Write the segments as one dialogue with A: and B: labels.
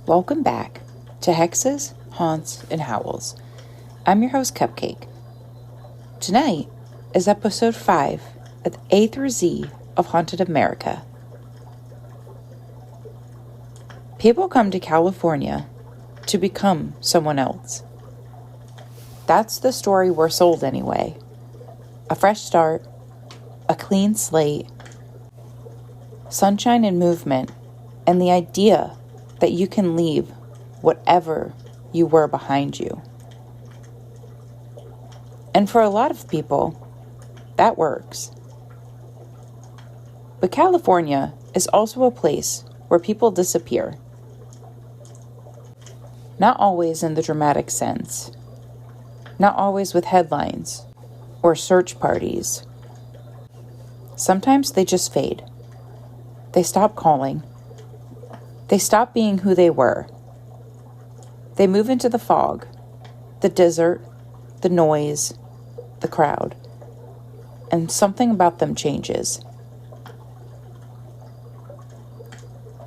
A: Welcome back to Hexes, Haunts, and Howls. I'm your host, Cupcake. Tonight is episode 5 of A through Z of Haunted America. People come to California to become someone else. That's the story we're sold anyway. A fresh start, a clean slate, sunshine and movement, and the idea that you can leave whatever you were behind you. And for a lot of people, that works. But California is also a place where people disappear. Not always in the dramatic sense. Not always with headlines or search parties. Sometimes they just fade. They stop calling. They stop being who they were. They move into the fog, the desert, the noise, the crowd, and something about them changes.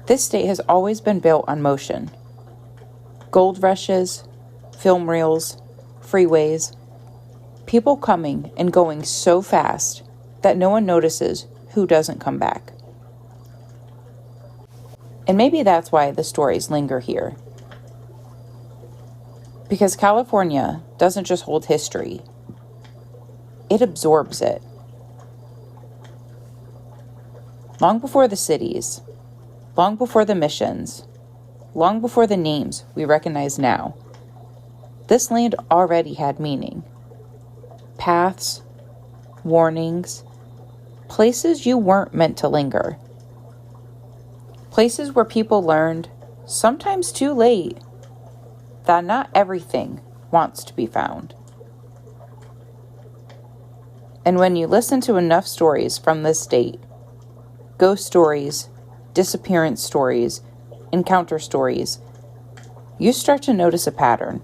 A: This state has always been built on motion. Gold rushes, film reels, freeways, people coming and going so fast that no one notices who doesn't come back. And maybe that's why the stories linger here. Because California doesn't just hold history, it absorbs it. Long before the cities, long before the missions, long before the names we recognize now, this land already had meaning. Paths, warnings, places you weren't meant to linger. Places where people learned, sometimes too late, that not everything wants to be found. And when you listen to enough stories from this state, ghost stories, disappearance stories, encounter stories, you start to notice a pattern.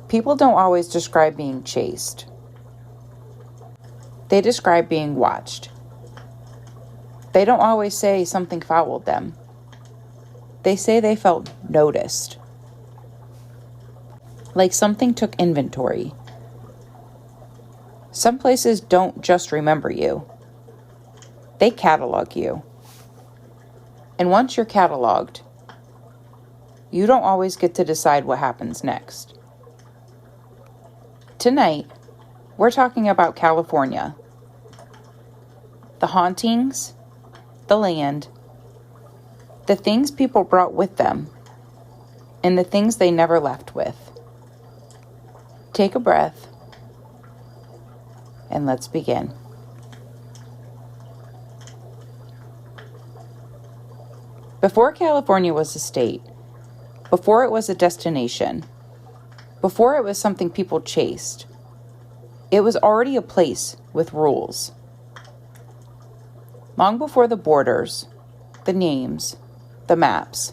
A: People don't always describe being chased. They describe being watched. They don't always say something followed them. They say they felt noticed. Like something took inventory. Some places don't just remember you. They catalog you. And once you're cataloged, you don't always get to decide what happens next. Tonight, we're talking about California. The hauntings, the land, the things people brought with them, and the things they never left with. Take a breath, and let's begin. Before California was a state, before it was a destination, before it was something people chased, it was already a place with rules. Long before the borders, the names, the maps,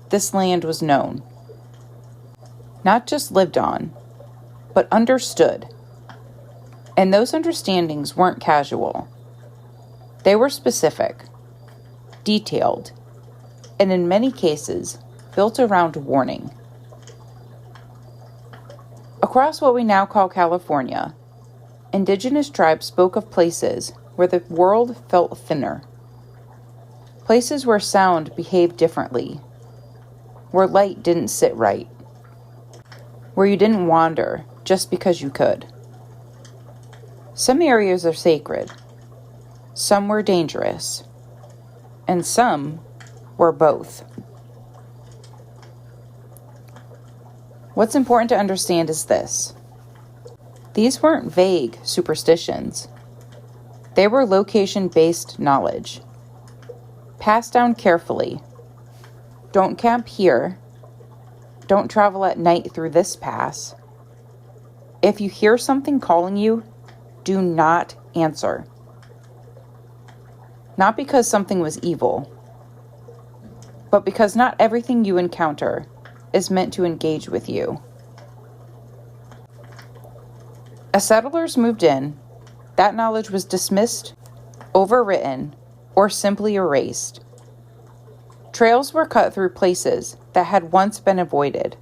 A: this land was known. Not just lived on, but understood. And those understandings weren't casual. They were specific, detailed, and in many cases, built around warning. Across what we now call California, indigenous tribes spoke of places where the world felt thinner. Places where sound behaved differently, where light didn't sit right, where you didn't wander just because you could. Some areas are sacred, some were dangerous, and some were both. What's important to understand is this. These weren't vague superstitions. They were location-based knowledge. Passed down carefully. Don't camp here. Don't travel at night through this pass. If you hear something calling you, do not answer. Not because something was evil, but because not everything you encounter is meant to engage with you. As settlers moved in, that knowledge was dismissed, overwritten, or simply erased. Trails were cut through places that had once been avoided.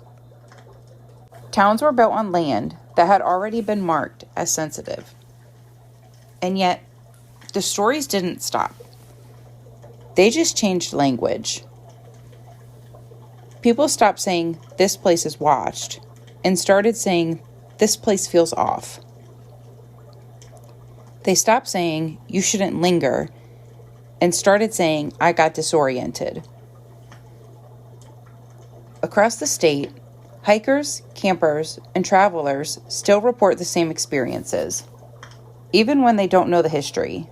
A: Towns were built on land that had already been marked as sensitive. And yet, the stories didn't stop. They just changed language. People stopped saying, "This place is watched," and started saying, "This place feels off." They stopped saying, "You shouldn't linger," and started saying, "I got disoriented." Across the state, hikers, campers, and travelers still report the same experiences, even when they don't know the history.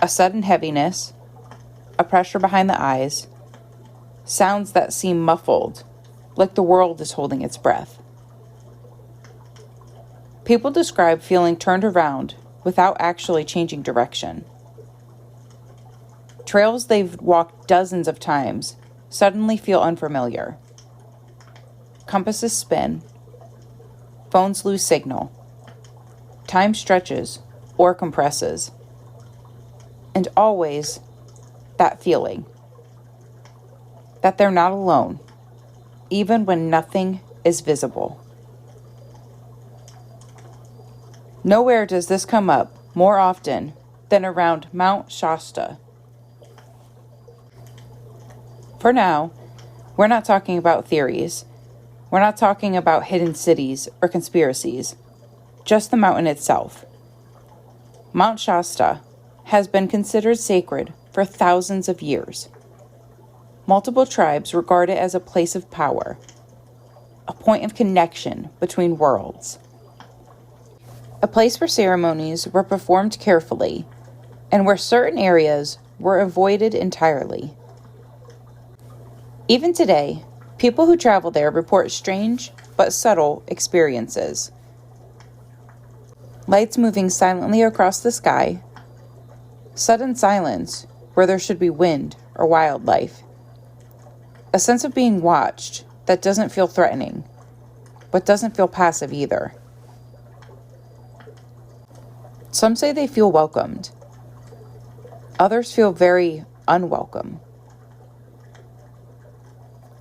A: A sudden heaviness, a pressure behind the eyes, sounds that seem muffled, like the world is holding its breath. People describe feeling turned around without actually changing direction. Trails they've walked dozens of times suddenly feel unfamiliar. Compasses spin, phones lose signal, time stretches or compresses, and always that feeling that they're not alone, even when nothing is visible. Nowhere does this come up more often than around Mount Shasta. For now, we're not talking about theories. We're not talking about hidden cities or conspiracies, just the mountain itself. Mount Shasta has been considered sacred for thousands of years. Multiple tribes regard it as a place of power, a point of connection between worlds. A place where ceremonies were performed carefully and where certain areas were avoided entirely. Even today, people who travel there report strange but subtle experiences. Lights moving silently across the sky, sudden silence where there should be wind or wildlife, a sense of being watched that doesn't feel threatening, but doesn't feel passive either. Some say they feel welcomed. Others feel very unwelcome.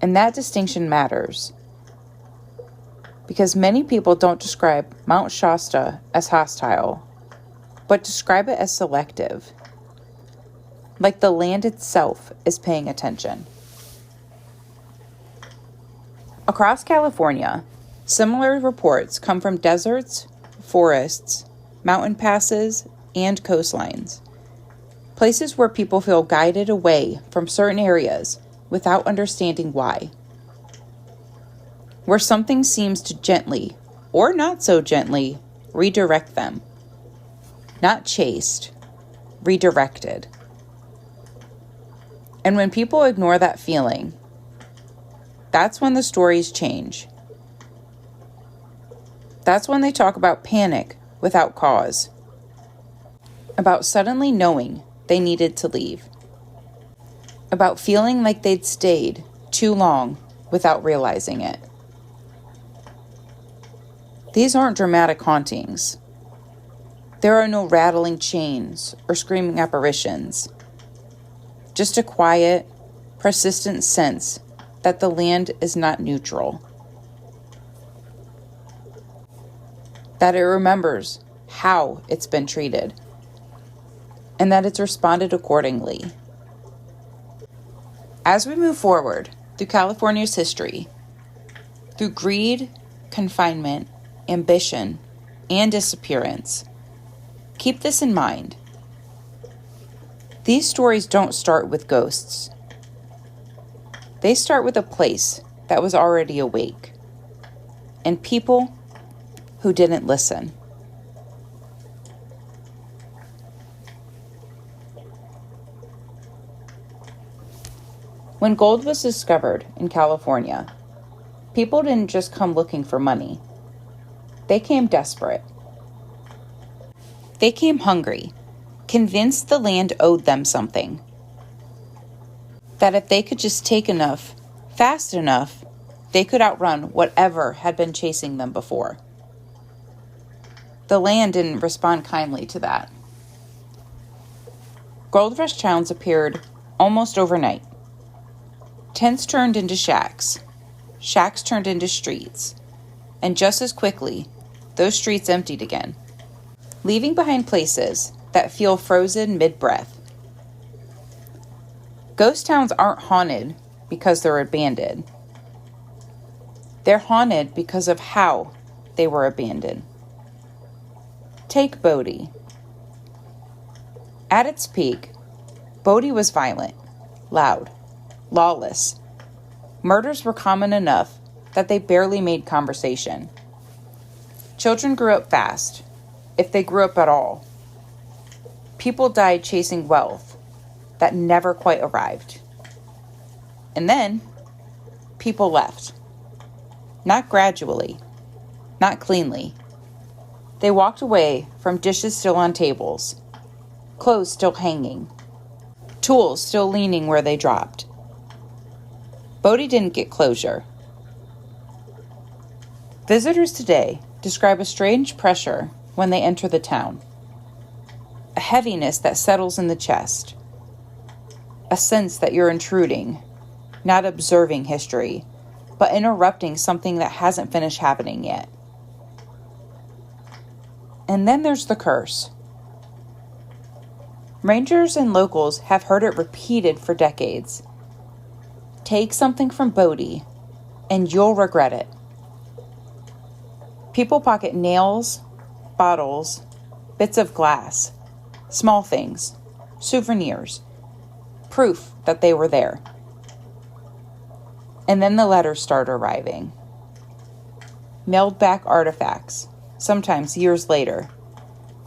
A: And that distinction matters, because many people don't describe Mount Shasta as hostile, but describe it as selective, like the land itself is paying attention. Across California, similar reports come from deserts, forests, mountain passes, and coastlines, places where people feel guided away from certain areas without understanding why. Where something seems to gently, or not so gently, redirect them. Not chased, redirected. And when people ignore that feeling, that's when the stories change. That's when they talk about panic without cause. About suddenly knowing they needed to leave. About feeling like they'd stayed too long without realizing it. These aren't dramatic hauntings. There are no rattling chains or screaming apparitions. Just a quiet, persistent sense that the land is not neutral. That it remembers how it's been treated, and that it's responded accordingly. As we move forward through California's history, through greed, confinement, ambition, and disappearance, keep this in mind. These stories don't start with ghosts. They start with a place that was already awake, and people who didn't listen. When gold was discovered in California, people didn't just come looking for money. They came desperate. They came hungry, convinced the land owed them something. That if they could just take enough, fast enough, they could outrun whatever had been chasing them before. The land didn't respond kindly to that. Gold rush towns appeared almost overnight. Tents turned into shacks. Shacks turned into streets. And just as quickly, those streets emptied again, leaving behind places that feel frozen mid-breath. Ghost towns aren't haunted because they're abandoned. They're haunted because of how they were abandoned. Take Bodie. At its peak, Bodie was violent, loud, lawless. Murders were common enough that they barely made conversation. Children grew up fast, if they grew up at all. People died chasing wealth that never quite arrived. And then, people left. Not gradually, not cleanly. They walked away from dishes still on tables, clothes still hanging, tools still leaning where they dropped. Bodie didn't get closure. Visitors today describe a strange pressure when they enter the town, a heaviness that settles in the chest, a sense that you're intruding, not observing history, but interrupting something that hasn't finished happening yet. And then there's the curse. Rangers and locals have heard it repeated for decades. Take something from Bodie, and you'll regret it. People pocket nails, bottles, bits of glass, small things, souvenirs, proof that they were there. And then the letters start arriving. Mailed back artifacts, sometimes years later,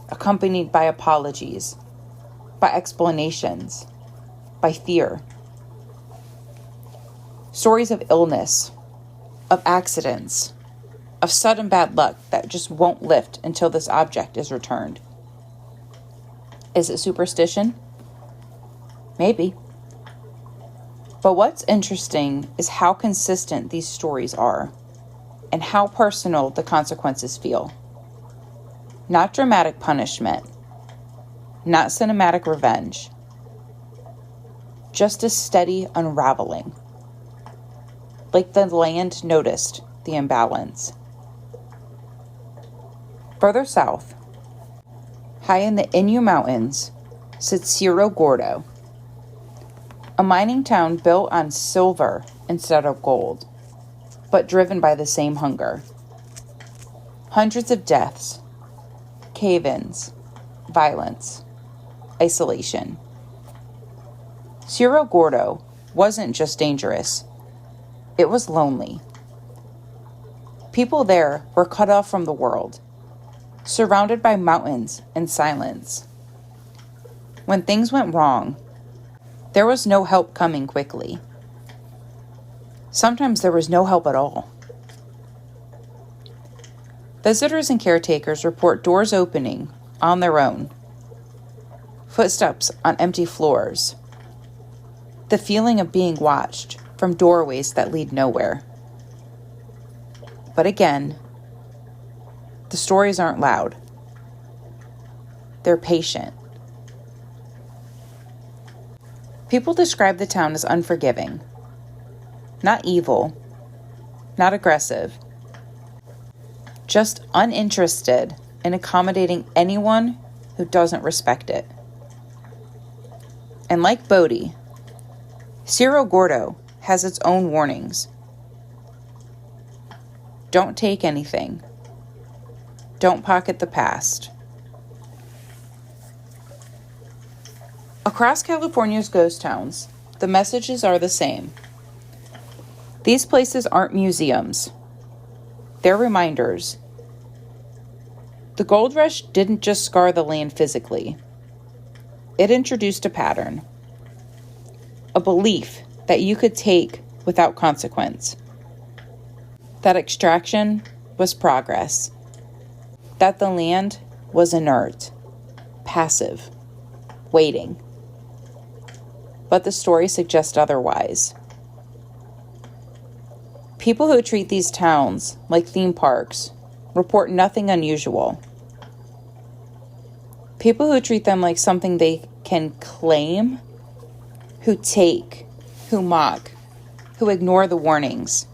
A: accompanied by apologies, by explanations, by fear. Stories of illness, of accidents, of sudden bad luck that just won't lift until this object is returned. Is it superstition? Maybe. But what's interesting is how consistent these stories are, and how personal the consequences feel. Not dramatic punishment, not cinematic revenge, just a steady unraveling. Like the land noticed the imbalance. Further south, high in the Innu Mountains, sits Cerro Gordo, a mining town built on silver instead of gold, but driven by the same hunger. Hundreds of deaths, cave-ins, violence, isolation. Cerro Gordo wasn't just dangerous, it was lonely. People there were cut off from the world, surrounded by mountains and silence. When things went wrong, there was no help coming quickly. Sometimes there was no help at all. Visitors and caretakers report doors opening on their own, footsteps on empty floors, the feeling of being watched from doorways that lead nowhere. But again, the stories aren't loud. They're patient. People describe the town as unforgiving, not evil, not aggressive, just uninterested in accommodating anyone who doesn't respect it. And like Bodie, Cerro Gordo has its own warnings. Don't take anything. Don't pocket the past. Across California's ghost towns, the messages are the same. These places aren't museums. They're reminders. The gold rush didn't just scar the land physically. It introduced a pattern. A belief that you could take without consequence. That extraction was progress. That the land was inert, passive, waiting. But the story suggests otherwise. People who treat these towns like theme parks report nothing unusual. People who treat them like something they can claim, who take, who mock, who ignore the warnings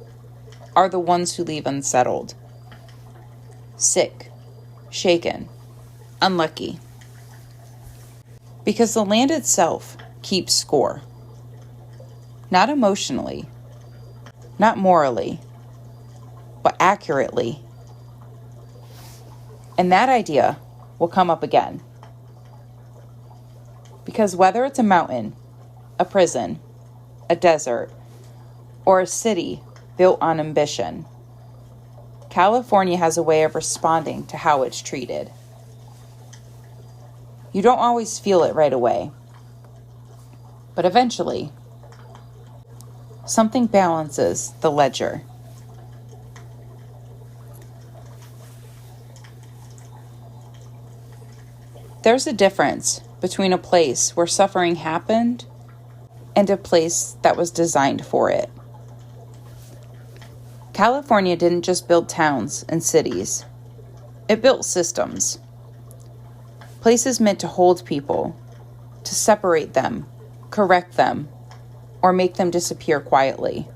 A: are the ones who leave unsettled. Sick, shaken, unlucky. Because the land itself keeps score. Not emotionally, not morally, but accurately. And that idea will come up again. Because whether it's a mountain, a prison, a desert, or a city built on ambition, California has a way of responding to how it's treated. You don't always feel it right away, but eventually, something balances the ledger. There's a difference between a place where suffering happened and a place that was designed for it. California didn't just build towns and cities. It built systems. Places meant to hold people, to separate them, correct them, or make them disappear quietly.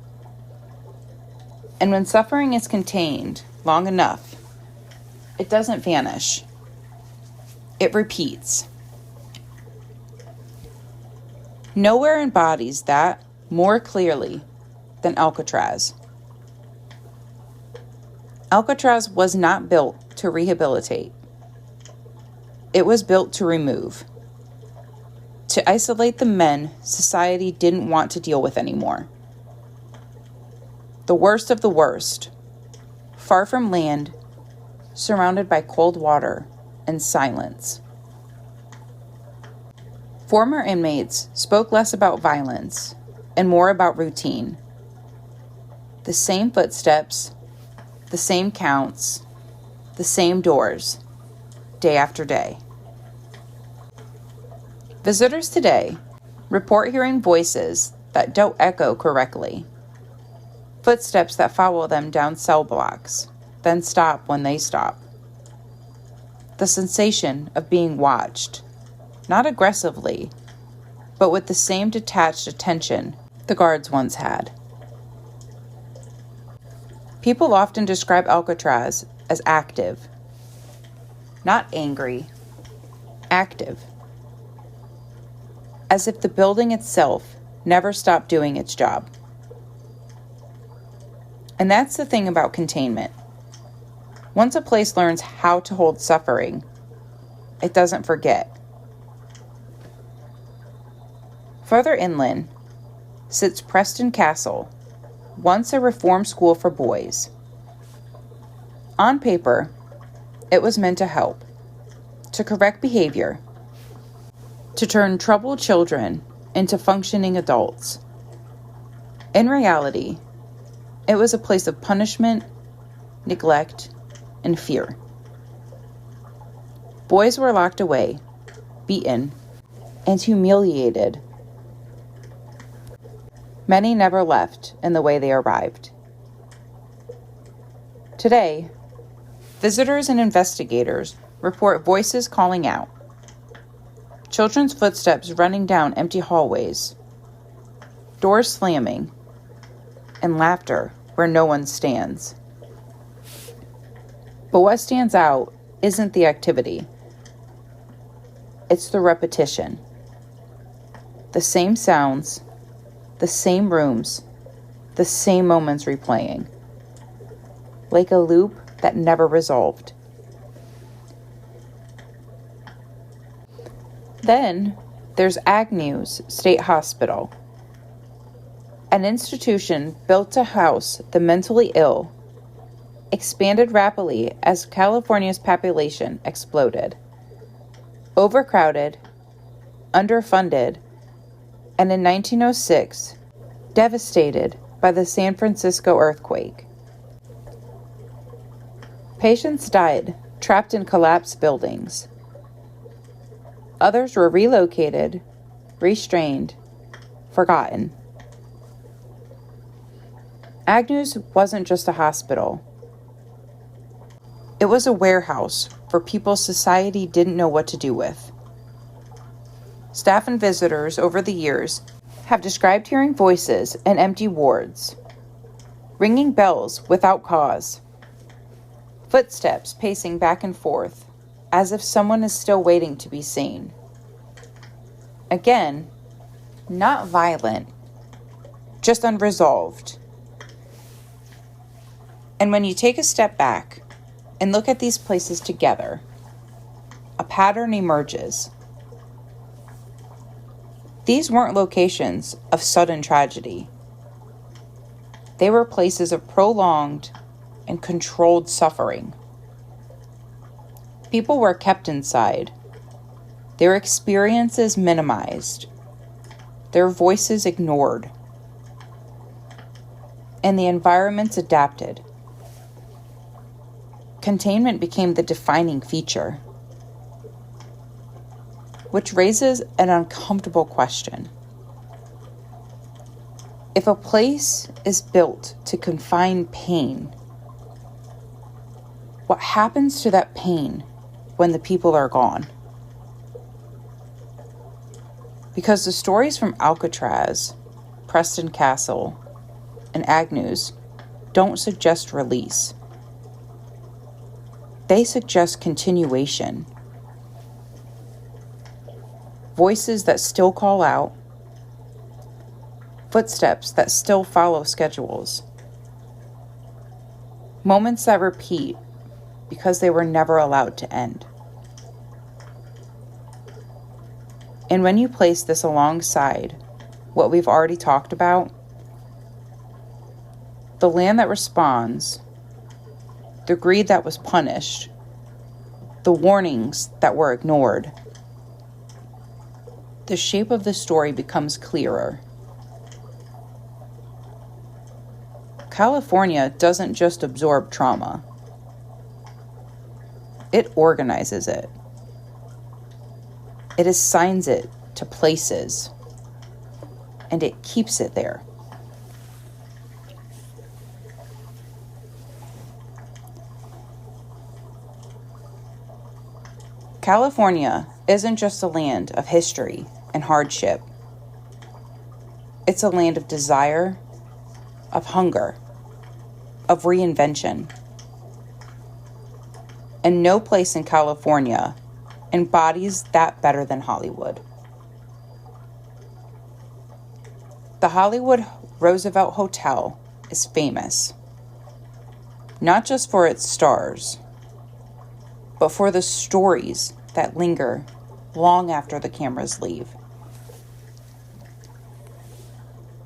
A: And when suffering is contained long enough, it doesn't vanish. It repeats. Nowhere embodies that more clearly than Alcatraz. Alcatraz was not built to rehabilitate. It was built to remove, to isolate the men society didn't want to deal with anymore. The worst of the worst, far from land, surrounded by cold water and silence. Former inmates spoke less about violence and more about routine. The same footsteps, the same counts, the same doors, day after day. Visitors today report hearing voices that don't echo correctly, footsteps that follow them down cell blocks, then stop when they stop. The sensation of being watched, not aggressively, but with the same detached attention the guards once had. People often describe Alcatraz as active, not angry, active, as if the building itself never stopped doing its job. And that's the thing about containment. Once a place learns how to hold suffering, it doesn't forget. Further inland sits Preston Castle, once a reform school for boys. On paper, it was meant to help, to correct behavior, to turn troubled children into functioning adults. In reality, it was a place of punishment, neglect, and fear. Boys were locked away, beaten, and humiliated. Many never left in the way they arrived. Today, visitors and investigators report voices calling out, children's footsteps running down empty hallways, doors slamming, and laughter where no one stands. But what stands out isn't the activity. It's the repetition. The same sounds, the same rooms, the same moments replaying. Like a loop that never resolved. Then there's Agnew's State Hospital, an institution built to house the mentally ill, expanded rapidly as California's population exploded. Overcrowded, underfunded, and in 1906, devastated by the San Francisco earthquake. Patients died trapped in collapsed buildings. Others were relocated, restrained, forgotten. Agnew's wasn't just a hospital. It was a warehouse for people society didn't know what to do with. Staff and visitors over the years have described hearing voices in empty wards, ringing bells without cause, footsteps pacing back and forth as if someone is still waiting to be seen. Again, not violent, just unresolved. And when you take a step back and look at these places together, a pattern emerges. These weren't locations of sudden tragedy. They were places of prolonged and controlled suffering. People were kept inside, their experiences minimized, their voices ignored, and the environments adapted. Containment became the defining feature, which raises an uncomfortable question. If a place is built to confine pain, what happens to that pain when the people are gone? Because the stories from Alcatraz, Preston Castle, and Agnews don't suggest release. They suggest continuation. Voices that still call out, footsteps that still follow schedules, moments that repeat because they were never allowed to end. And when you place this alongside what we've already talked about, the land that responds, the greed that was punished, the warnings that were ignored, the shape of the story becomes clearer. California doesn't just absorb trauma. It organizes it. It assigns it to places, and it keeps it there. California isn't just a land of history and hardship. It's a land of desire, of hunger, of reinvention. And no place in California embodies that better than Hollywood. The Hollywood Roosevelt Hotel is famous, not just for its stars, but for the stories that linger long after the cameras leave.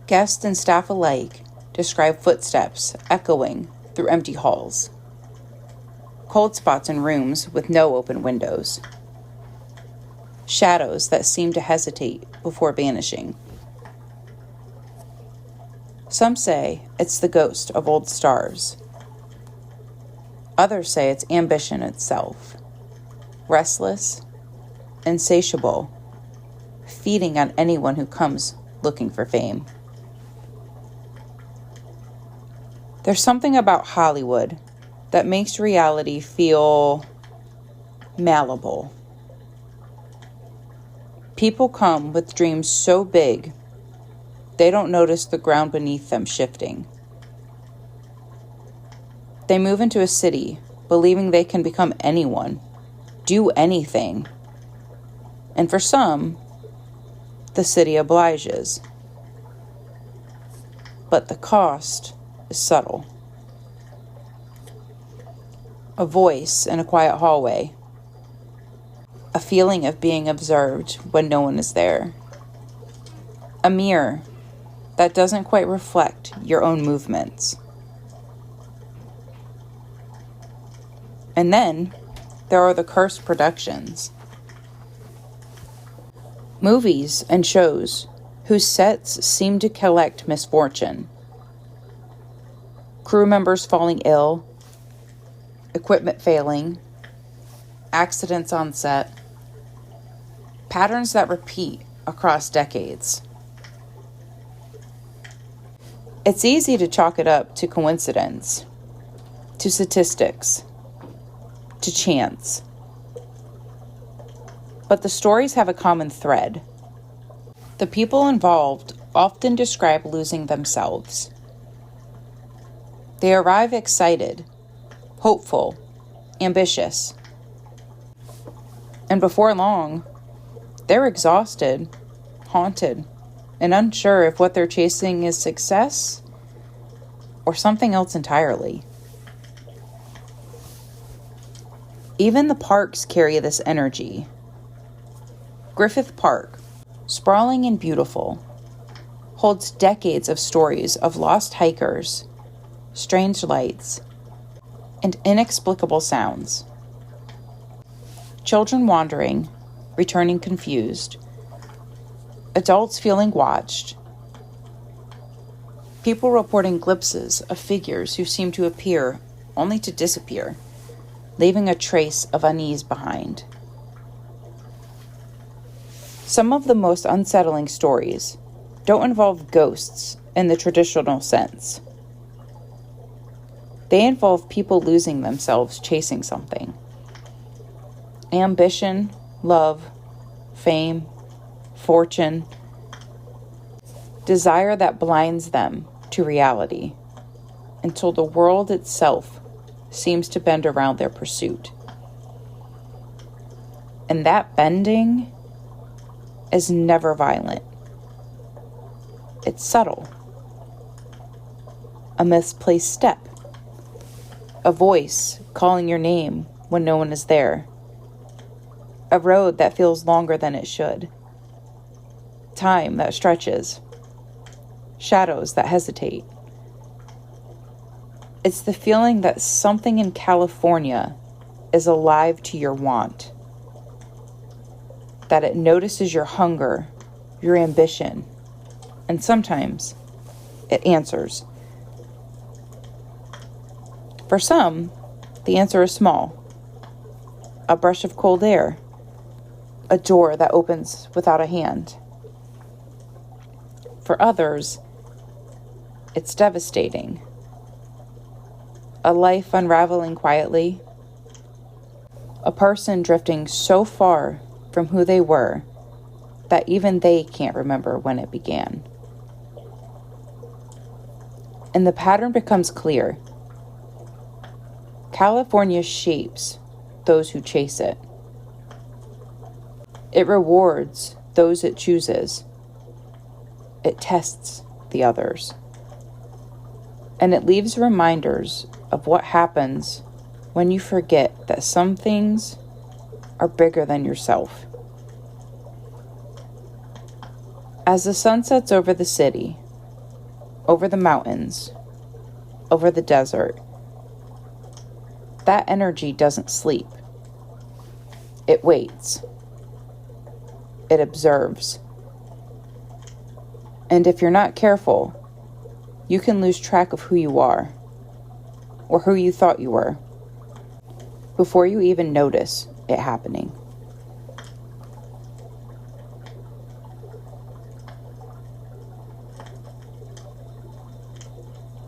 A: Guests and staff alike describe footsteps echoing through empty halls, cold spots in rooms with no open windows, shadows that seem to hesitate before vanishing. Some say it's the ghost of old stars. Others say it's ambition itself, restless, insatiable, feeding on anyone who comes looking for fame. There's something about Hollywood that makes reality feel malleable. People come with dreams so big, they don't notice the ground beneath them shifting. They move into a city believing they can become anyone, do anything. And for some, the city obliges. But the cost is subtle. A voice in a quiet hallway. A feeling of being observed when no one is there. A mirror that doesn't quite reflect your own movements. And then there are the cursed productions. Movies and shows whose sets seem to collect misfortune. Crew members falling ill, equipment failing, accidents on set, patterns that repeat across decades. It's easy to chalk it up to coincidence, to statistics, to chance. But the stories have a common thread. The people involved often describe losing themselves. They arrive excited, hopeful, ambitious. And before long, they're exhausted, haunted, and unsure if what they're chasing is success or something else entirely. Even the parks carry this energy. Griffith Park, sprawling and beautiful, holds decades of stories of lost hikers, strange lights, and inexplicable sounds. Children wandering, returning confused, adults feeling watched, people reporting glimpses of figures who seem to appear only to disappear, leaving a trace of unease behind. Some of the most unsettling stories don't involve ghosts in the traditional sense. They involve people losing themselves chasing something. Ambition, love, fame, fortune, desire that blinds them to reality until the world itself seems to bend around their pursuit. And that bending is never violent. It's subtle. A misplaced step. A voice calling your name when no one is there. A road that feels longer than it should. Time that stretches. Shadows that hesitate. It's the feeling that something in California is alive to your want. That it notices your hunger, your ambition, and sometimes it answers. For some, the answer is small. A brush of cold air. A door that opens without a hand. For others, it's devastating. A life unraveling quietly. A person drifting so far from who they were that even they can't remember when it began. And the pattern becomes clear. California shapes those who chase it. It rewards those it chooses. It tests the others. And it leaves reminders of what happens when you forget that some things are bigger than yourself. As the sun sets over the city, over the mountains, over the desert, that energy doesn't sleep. It waits. It observes. And if you're not careful, you can lose track of who you are, or who you thought you were, before you even notice it happening.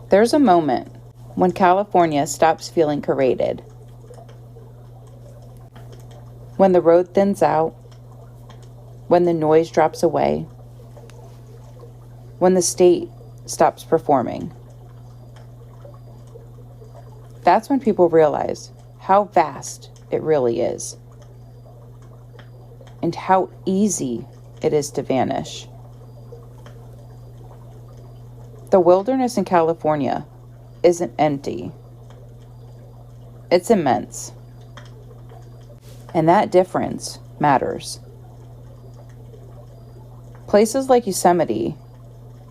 A: There's a moment when California stops feeling curated. When the road thins out, when the noise drops away, when the state stops performing. That's when people realize how vast it really is, and how easy it is to vanish. The wilderness in California isn't empty. It's immense. And that difference matters. Places like Yosemite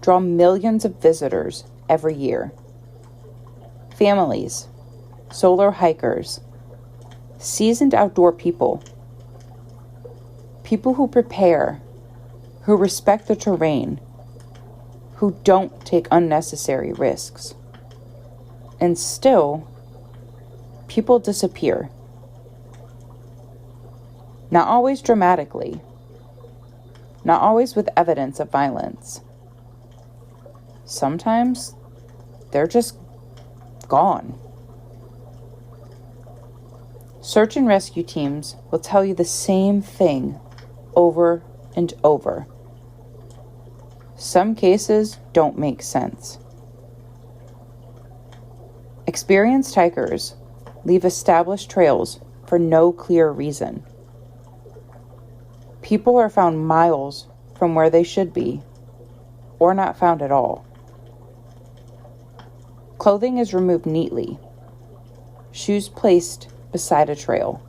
A: draw millions of visitors every year. Families, solo hikers, seasoned outdoor people. People who prepare, who respect the terrain, who don't take unnecessary risks. And still, people disappear. Not always dramatically, not always with evidence of violence. Sometimes they're just gone. Search and rescue teams will tell you the same thing over and over. Some cases don't make sense. Experienced hikers leave established trails for no clear reason. People are found miles from where they should be, or not found at all. Clothing is removed neatly, shoes placed beside a trail.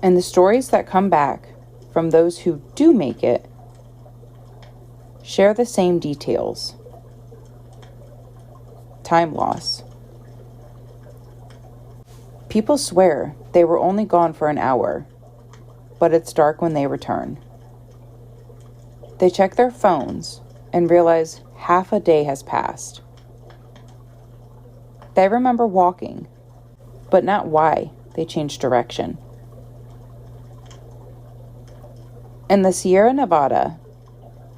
A: And the stories that come back from those who do make it share the same details. Time loss. People swear they were only gone for an hour, but it's dark when they return. They check their phones and realize half a day has passed. They remember walking, but not why they changed direction. In the Sierra Nevada,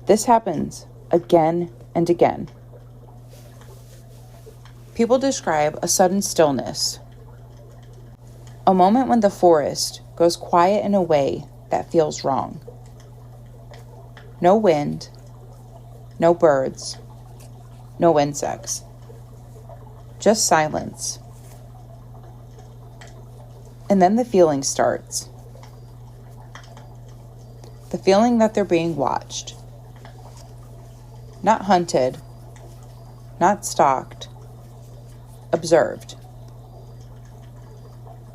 A: this happens again and again. People describe a sudden stillness, a moment when the forest goes quiet in a way that feels wrong. No wind, no birds, no insects, just silence. And then the feeling starts. The feeling that they're being watched. Not hunted, not stalked, observed.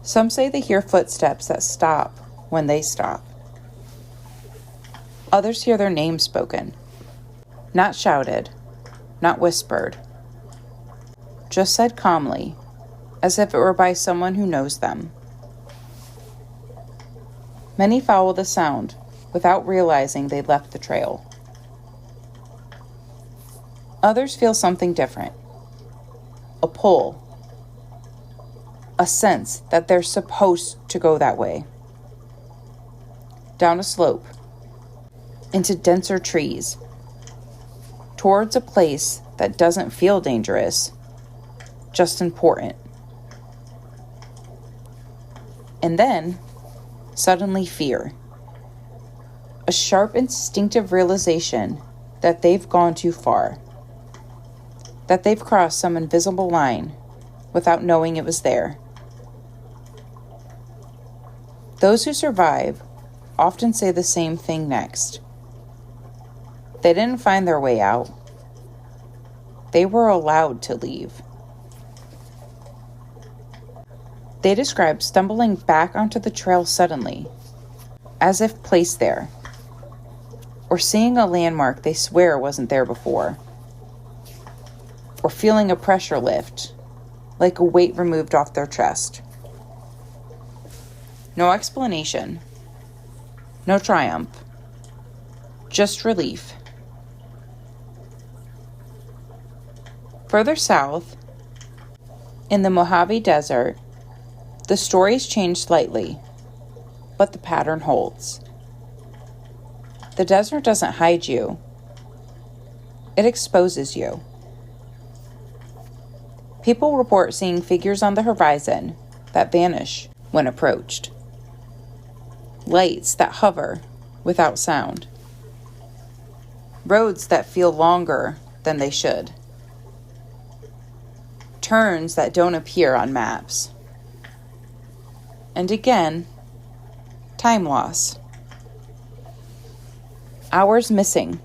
A: Some say they hear footsteps that stop when they stop. Others hear their name spoken. Not shouted, not whispered. Just said calmly, as if it were by someone who knows them. Many follow the sound without realizing they left the trail. Others feel something different. A pull. A sense that they're supposed to go that way. Down a slope. Into denser trees. Towards a place that doesn't feel dangerous, just important. And then, suddenly fear. A sharp instinctive realization that they've gone too far. That they've crossed some invisible line without knowing it was there. Those who survive often say the same thing next. They didn't find their way out. They were allowed to leave. They describe stumbling back onto the trail suddenly, as if placed there, or seeing a landmark they swear wasn't there before, or feeling a pressure lift, like a weight removed off their chest. No explanation, no triumph, just relief. Further south, in the Mojave Desert, the stories change slightly, but the pattern holds. The desert doesn't hide you. It exposes you. People report seeing figures on the horizon that vanish when approached. Lights that hover without sound. Roads that feel longer than they should. Turns that don't appear on maps. And again, time loss. Hours missing.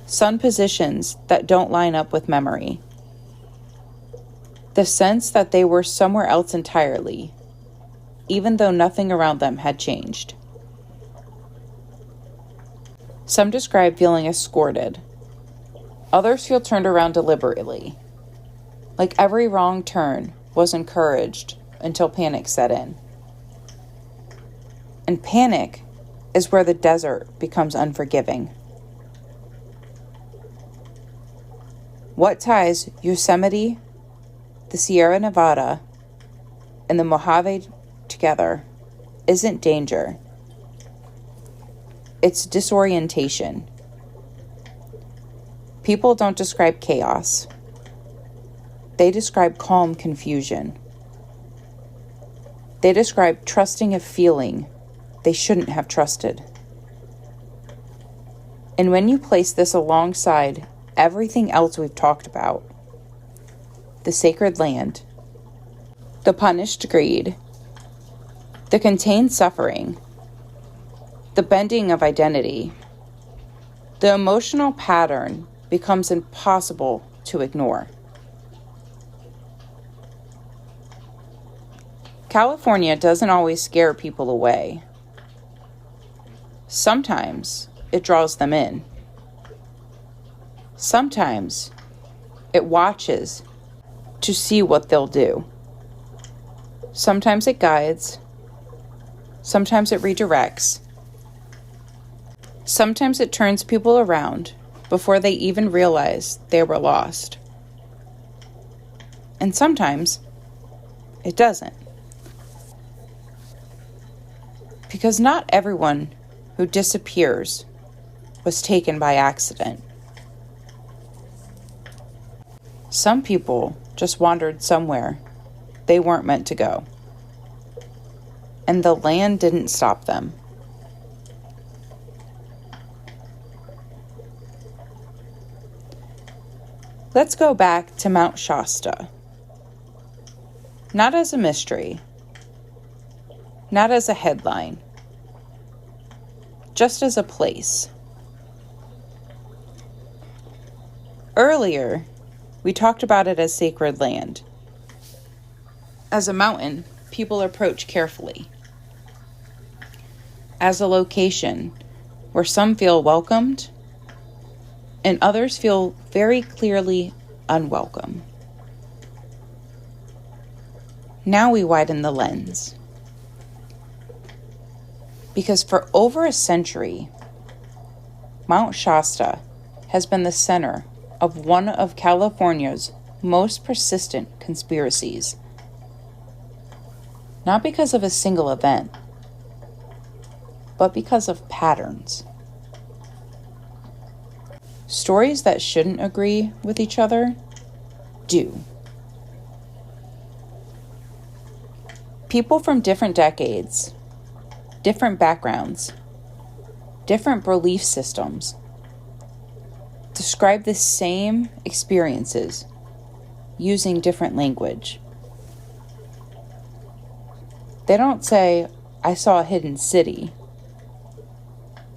A: Sun positions that don't line up with memory. The sense that they were somewhere else entirely, even though nothing around them had changed. Some describe feeling escorted. Others feel turned around deliberately, like every wrong turn was encouraged until panic set in. And panic is where the desert becomes unforgiving. What ties Yosemite, the Sierra Nevada, and the Mojave together isn't danger. It's disorientation. People don't describe chaos. They describe calm confusion. They describe trusting a feeling they shouldn't have trusted. And when you place this alongside everything else we've talked about, the sacred land, the punished greed, the contained suffering, the bending of identity, the emotional pattern becomes impossible to ignore. California doesn't always scare people away. Sometimes it draws them in. Sometimes it watches to see what they'll do. Sometimes it guides. Sometimes it redirects. Sometimes it turns people around before they even realize they were lost. And sometimes it doesn't. Because not everyone who disappears was taken by accident. Some people just wandered somewhere they weren't meant to go. And the land didn't stop them. Let's go back to Mount Shasta. Not as a mystery, not as a headline, just as a place. Earlier, we talked about it as sacred land. As a mountain, people approach carefully. As a location where some feel welcomed and others feel very clearly unwelcome. Now we widen the lens. Because for over a century, Mount Shasta has been the center of one of California's most persistent conspiracies. Not because of a single event, but because of patterns. Stories that shouldn't agree with each other do. People from different decades, different backgrounds, different belief systems describe the same experiences using different language. They don't say, "I saw a hidden city."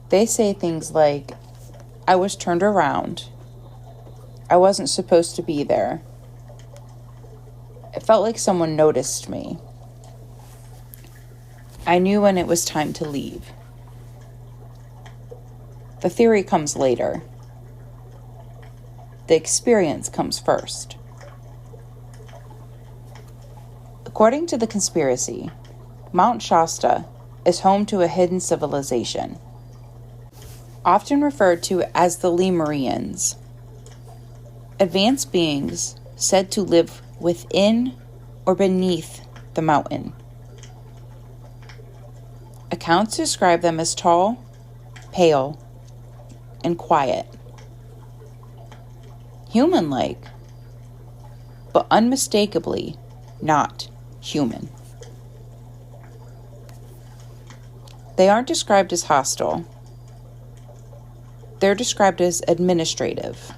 A: They say things like, "I was turned around. I wasn't supposed to be there. It felt like someone noticed me. I knew when it was time to leave." The theory comes later. The experience comes first. According to the conspiracy, Mount Shasta is home to a hidden civilization, often referred to as the Lemurians, advanced beings said to live within or beneath the mountain. Accounts describe them as tall, pale, and quiet. Human-like, but unmistakably not human. They aren't described as hostile. They're described as administrative,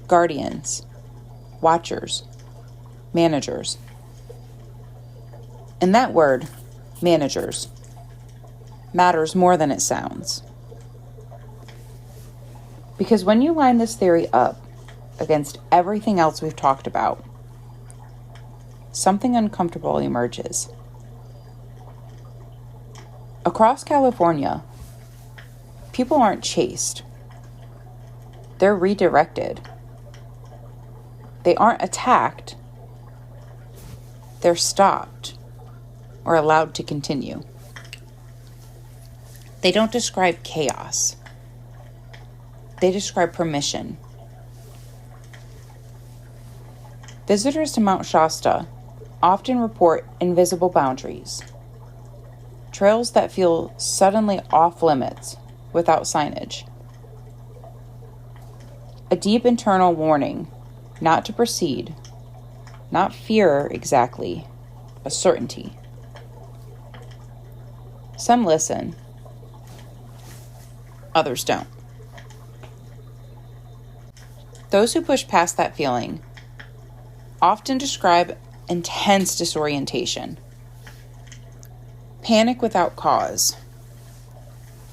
A: guardians, watchers, managers. And that word, managers, matters more than it sounds. Because when you line this theory up against everything else we've talked about, something uncomfortable emerges. Across California, people aren't chased. They're redirected. They aren't attacked. They're stopped or allowed to continue. They don't describe chaos. They describe permission. Visitors to Mount Shasta often report invisible boundaries, trails that feel suddenly off limits without signage, a deep internal warning not to proceed, not fear exactly, a certainty. Some listen. others don't. Those who push past that feeling often describe intense disorientation, panic without cause,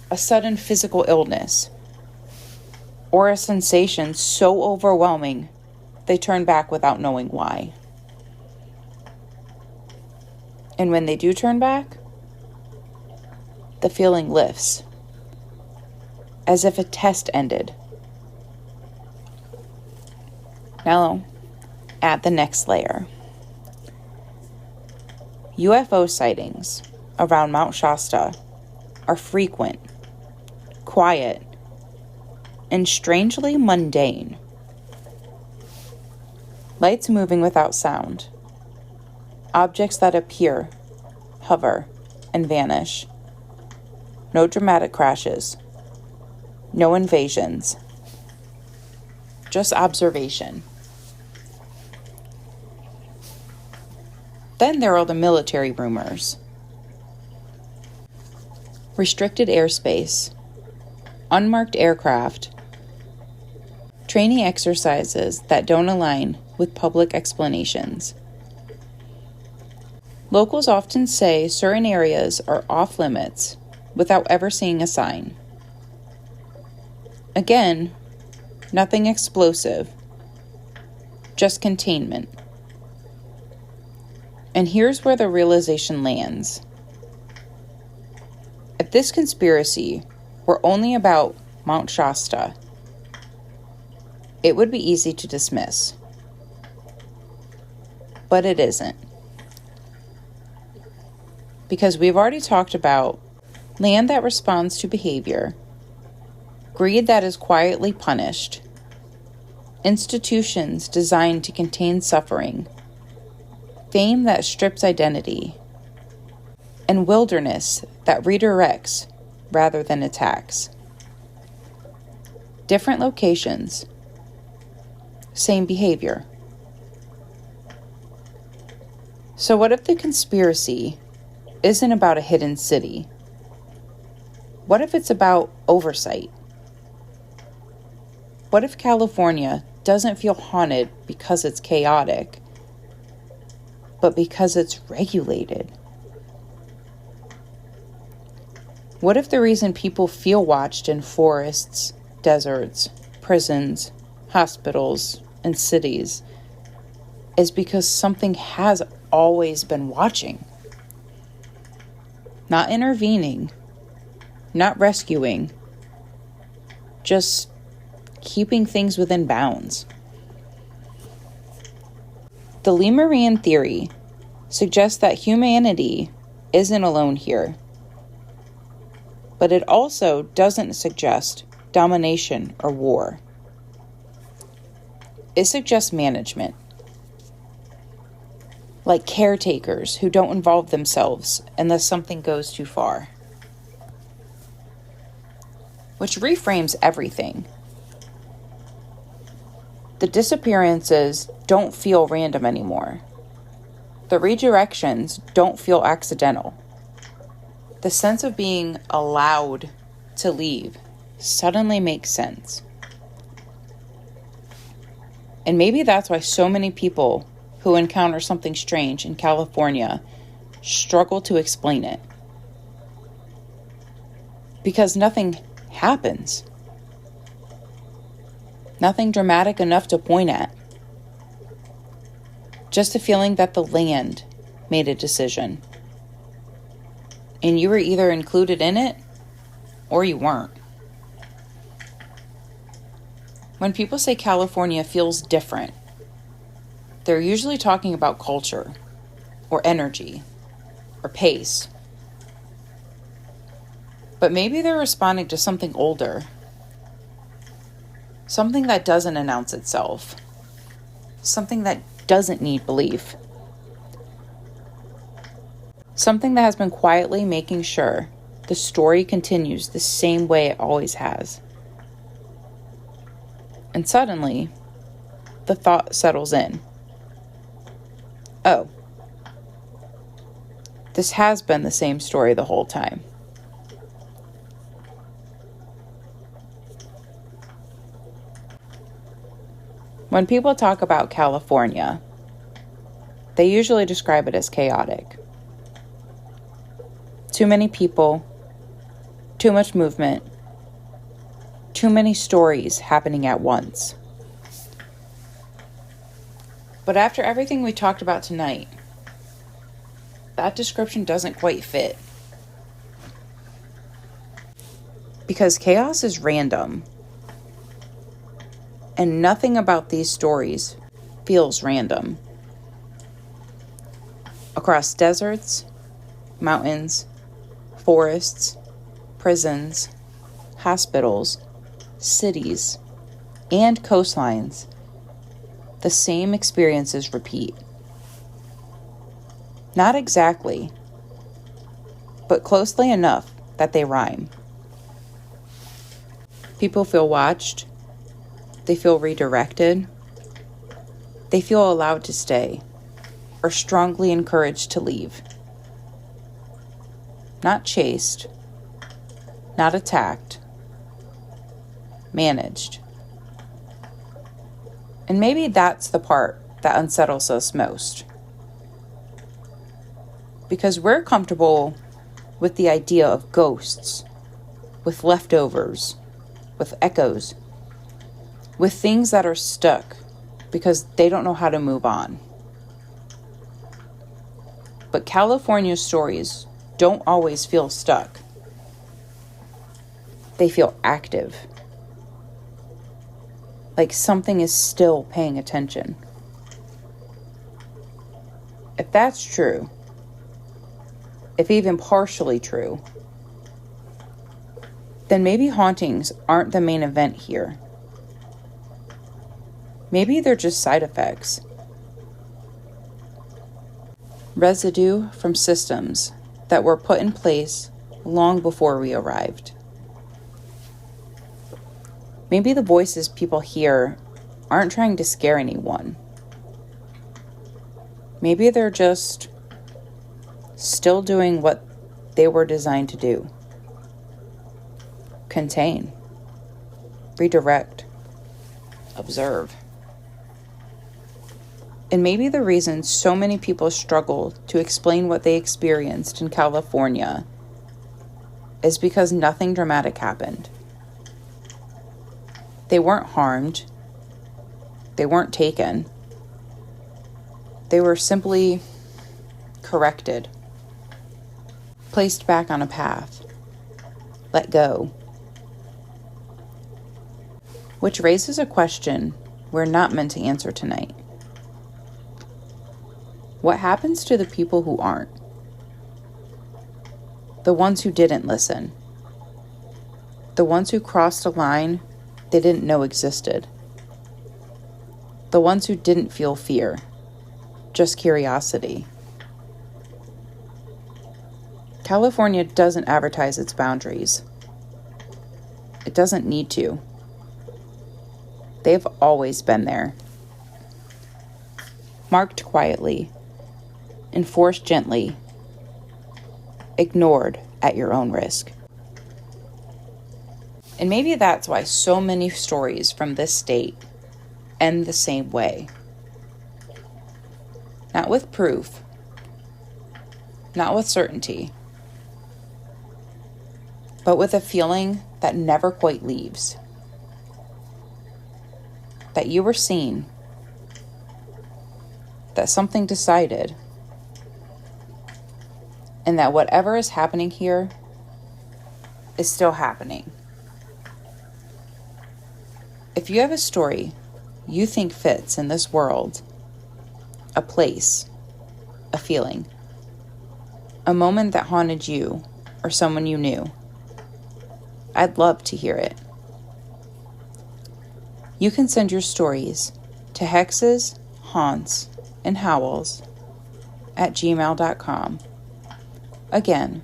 A: a sudden physical illness, or a sensation so overwhelming they turn back without knowing why. And when they do turn back, the feeling lifts, as if a test ended. Now, add the next layer. UFO sightings around Mount Shasta are frequent, quiet, and strangely mundane. Lights moving without sound. Objects that appear, hover, and vanish. No dramatic crashes. No invasions. Just observation. Then there are the military rumors. Restricted airspace, unmarked aircraft, training exercises that don't align with public explanations. Locals often say certain areas are off limits without ever seeing a sign. Again, nothing explosive, just containment. And here's where the realization lands. If this conspiracy were only about Mount Shasta, it would be easy to dismiss. But it isn't. Because we've already talked about land that responds to behavior, greed that is quietly punished, institutions designed to contain suffering, fame that strips identity, and wilderness that redirects rather than attacks. Different locations, same behavior. So what if the conspiracy isn't about a hidden city? What if it's about oversight? What if California doesn't feel haunted because it's chaotic, but because it's regulated? What if the reason people feel watched in forests, deserts, prisons, hospitals, and cities is because something has always been watching? Not intervening, not rescuing, just keeping things within bounds. The Lemurian theory suggests that humanity isn't alone here, but it also doesn't suggest domination or war. It suggests management, like caretakers who don't involve themselves unless something goes too far. Which reframes everything. The disappearances don't feel random anymore. The redirections don't feel accidental. The sense of being allowed to leave suddenly makes sense. And maybe that's why so many people who encounter something strange in California struggle to explain it. Because nothing happens. Nothing dramatic enough to point at. Just a feeling that the land made a decision. And you were either included in it or you weren't. When people say California feels different, they're usually talking about culture or energy or pace. But maybe they're responding to something older. Something that doesn't announce itself. Something that doesn't need belief. Something that has been quietly making sure the story continues the same way it always has. And suddenly, the thought settles in. Oh, this has been the same story the whole time. When people talk about California, they usually describe it as chaotic. Too many people, too much movement, too many stories happening at once. But after everything we talked about tonight, that description doesn't quite fit. Because chaos is random. And nothing about these stories feels random. Across deserts, mountains, forests, prisons, hospitals, cities, and coastlines, the same experiences repeat. Not exactly, but closely enough that they rhyme. People feel watched. They feel redirected. They feel allowed to stay or strongly encouraged to leave. Not chased, not attacked, managed. And maybe that's the part that unsettles us most. Because we're comfortable with the idea of ghosts, with leftovers, with echoes, with things that are stuck because they don't know how to move on. But California stories don't always feel stuck. They feel active. Like something is still paying attention. If that's true, if even partially true, then maybe hauntings aren't the main event here. Maybe they're just side effects. Residue from systems that were put in place long before we arrived. Maybe the voices people hear aren't trying to scare anyone. Maybe they're just still doing what they were designed to do. Contain. Redirect. Observe. And maybe the reason so many people struggle to explain what they experienced in California is because nothing dramatic happened. They weren't harmed. They weren't taken. They were simply corrected, placed back on a path, let go. Which raises a question we're not meant to answer tonight. What happens to the people who aren't? The ones who didn't listen. The ones who crossed a line they didn't know existed. The ones who didn't feel fear, just curiosity. California doesn't advertise its boundaries. It doesn't need to. They've always been there. Marked quietly, enforced gently, ignored at your own risk. And maybe that's why so many stories from this state end the same way. Not with proof, not with certainty, but with a feeling that never quite leaves. That you were seen, that something decided, and that whatever is happening here is still happening. If you have a story you think fits in this world, a place, a feeling, a moment that haunted you or someone you knew, I'd love to hear it. You can send your stories to hexes, haunts, and howls at gmail.com. Again,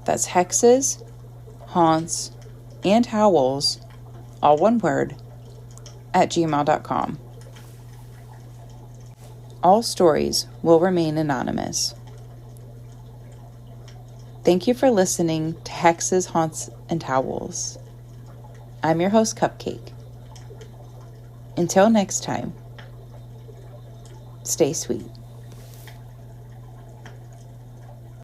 A: that's hexes, haunts, and howls, all one word, at gmail.com. All stories will remain anonymous. Thank you for listening to Hexes, Haunts, and Howls. I'm your host, Cupcake. Until next time. Stay sweet.